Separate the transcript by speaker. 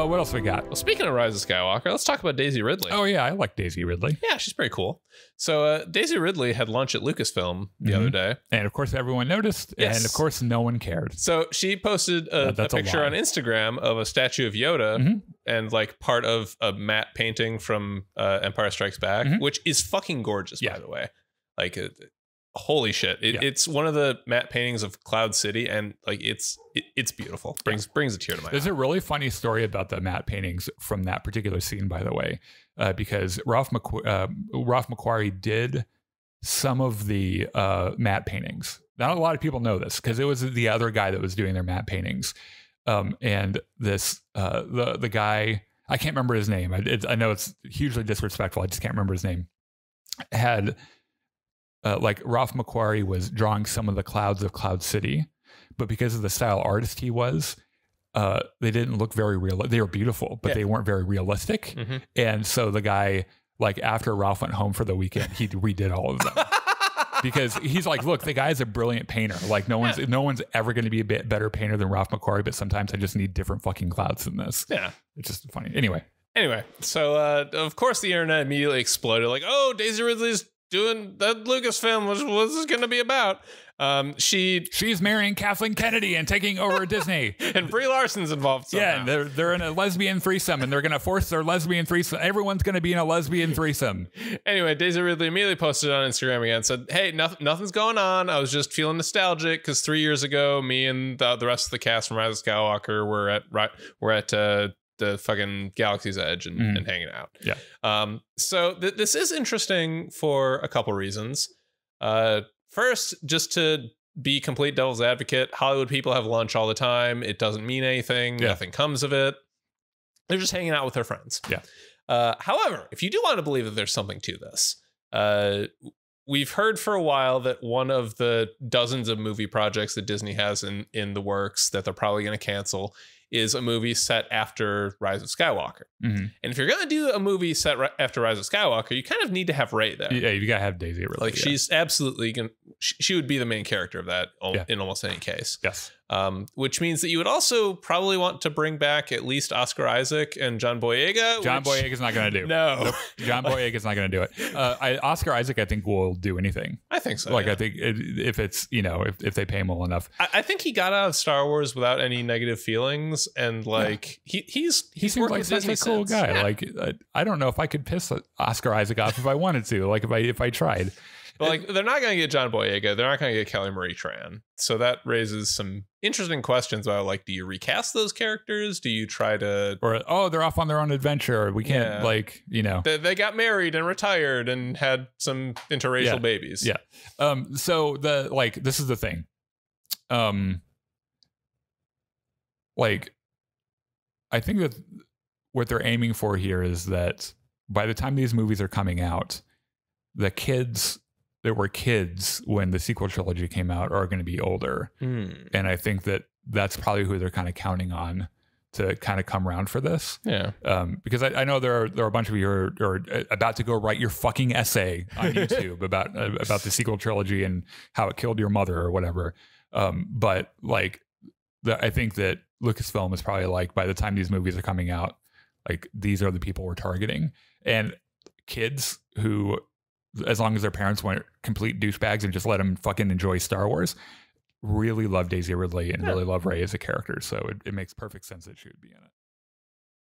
Speaker 1: What else we got?
Speaker 2: Well, speaking of Rise of Skywalker, let's talk about Daisy Ridley.
Speaker 1: Oh yeah, I like Daisy Ridley.
Speaker 2: Yeah, she's pretty cool. So Daisy Ridley had lunch at Lucasfilm the other day.
Speaker 1: And of course everyone noticed, and of course no one cared.
Speaker 2: So she posted a picture on Instagram of a statue of Yoda and like part of a matte painting from Empire Strikes Back, which is fucking gorgeous, by the way. Like, holy shit. It's one of the matte paintings of Cloud City, and like it's beautiful. Brings a tear to my eye.
Speaker 1: There's a really funny story about the matte paintings from that particular scene, by the way, because Ralph McQuarrie did some of the matte paintings. Not a lot of people know this because it was the other guy that was doing their matte paintings, and this the guy, I can't remember his name. I know it's hugely disrespectful. I just can't remember his name. Had like Ralph McQuarrie was drawing some of the clouds of Cloud City, but because of the style artist he was, they didn't look very real. They were beautiful, but they weren't very realistic. And so the guy, like after Ralph went home for the weekend, he redid all of them. Because he's like, look, the guy's a brilliant painter. Like no one's ever going to be a bit better painter than Ralph McQuarrie, but sometimes I just need different fucking clouds than this. Yeah. It's just funny. Anyway,
Speaker 2: so of course the internet immediately exploded like, oh, Daisy Ridley's doing that Lucasfilm. What's this going to be about?
Speaker 1: She's marrying Kathleen Kennedy and taking over Disney,
Speaker 2: and Brie Larson's involved somehow.
Speaker 1: Yeah, and they're in a lesbian threesome, and they're going to force their lesbian threesome. Everyone's going to be in a lesbian threesome.
Speaker 2: Anyway, Daisy Ridley immediately posted on Instagram again, said, "Hey, nothing's going on. I was just feeling nostalgic because 3 years ago, me and the rest of the cast from Rise of Skywalker were at the fucking Galaxy's Edge and hanging out."
Speaker 1: Yeah.
Speaker 2: So this is interesting for a couple reasons. First, just to be complete devil's advocate, Hollywood people have lunch all the time. It doesn't mean anything. Yeah. Nothing comes of it. They're just hanging out with their friends.
Speaker 1: Yeah.
Speaker 2: However, if you do want to believe that there's something to this, we've heard for a while that one of the dozens of movie projects that Disney has in the works that they're probably going to cancel is a movie set after Rise of Skywalker. And if you're going to do a movie set after Rise of Skywalker, you kind of need to have Rey there.
Speaker 1: Yeah, you got to have Daisy Ridley.
Speaker 2: Like she's absolutely going to, she would be the main character of that in almost any case.
Speaker 1: Yes.
Speaker 2: Which means that you would also probably want to bring back at least Oscar Isaac and John Boyega.
Speaker 1: John Boyega's not going to do.
Speaker 2: No.
Speaker 1: Nope. John Boyega's not going to do it. Oscar Isaac, I think, will do anything.
Speaker 2: I think so.
Speaker 1: Like, I think if it's, if they pay him well enough.
Speaker 2: I think he got out of Star Wars without any negative feelings. And like, he
Speaker 1: seems like such a cool guy. Yeah. Like, I don't know if I could piss Oscar Isaac off if I wanted to, like if I tried.
Speaker 2: But like, they're not going to get John Boyega. They're not going to get Kelly Marie Tran. So that raises some interesting questions about, like, do you recast those characters? Do you try to...
Speaker 1: Or, they're off on their own adventure. We can't,
Speaker 2: They got married and retired and had some interracial babies.
Speaker 1: Yeah. So, this is the thing. I think that what they're aiming for here is that by the time these movies are coming out, the kids that were kids when the sequel trilogy came out are going to be older. And I think that that's probably who they're kind of counting on to kind of come around for this.
Speaker 2: Yeah.
Speaker 1: Because I know there are a bunch of you who are about to go write your fucking essay on YouTube about the sequel trilogy and how it killed your mother or whatever. But like, I think that Lucasfilm is probably like, by the time these movies are coming out, like, these are the people we're targeting. And kids who, as long as their parents weren't complete douchebags and just let them fucking enjoy Star Wars, really love Daisy Ridley and really love Rey as a character. So it makes perfect sense that she would be in it.